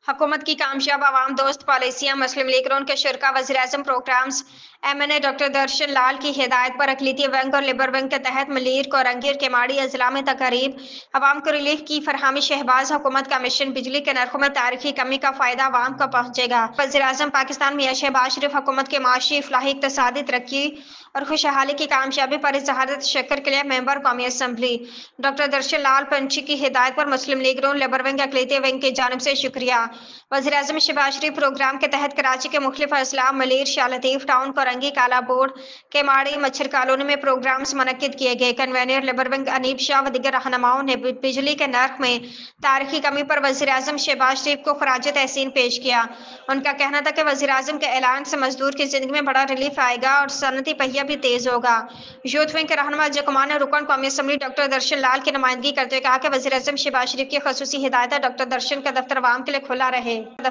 हुकूमत की कामयाब आवाम दोस्त पॉलिसियां, मुस्लिम लीग और उनके शुरा वज़ीर-ए-आज़म प्रोग्राम्स। MNA डॉक्टर दर्शन लाल की हिदायत पर अक़लीती विंग और लिबर विंग के तहत मलीर, कोरंगी और केमाड़ी अजला में तक़रीब। अवाम को रिलीफ की फरहमी। शहबाज हुकूमत का मिशन, बिजली के नरखों में तारीखी कमी का फ़ायदा अवाम को पहुँचेगा। वज़ीर-ए-आज़म पाकिस्तान मियां शहबाज शरीफ हुकूमत के माशी, इफ़लाही, इक़्तिसादी तरक्की और खुशहाली की कामयाबी पर इज़हार तशक्कुर के लिए मेंबर कौमी असम्बली डॉक्टर दर्शन लाल पंची की हिदायत पर मुस्लिम लीग और लिबर विंग अक़लीती विंग की जानिब से शुक्रिया। वज़ीर-ए-आज़म शहबाज शरीफ प्रोग्राम के तहत कराची के मुख्तलिफ अजला, मलीर, शाह लतीफ़ टाउन, कोरंगी, काला बोर्ड, केमाड़ी, मच्छर कॉलोनी में प्रोग्राम्स मुनक्किद किए गए। Convener Libre wing Aneeb Shah व दीगर रहनुमाओं ने बिजली के नर्ख में तारीखी कमी पर वज़ीर-ए-आज़म शहबाज शरीफ को खराज तहसीन पेश किया। उनका कहना था कि वज़ीर-ए-आज़म के ऐलान से मजदूर की जिंदगी में बड़ा रिलीफ आएगा और सनती पहिया भी तेज होगा। यूथ विंग के रहनुमा जकुमान रुकन कौमी असम्बली डॉक्टर दर्शन लाल की नुमाइंदगी करते हुए कहा कि वज़ीर-ए-आज़म शहबाज शरीफ की ख़ुसूसी हिदायत है डॉक्टर दर्शन का दफ्तर आवाम के लिए खुला रहे।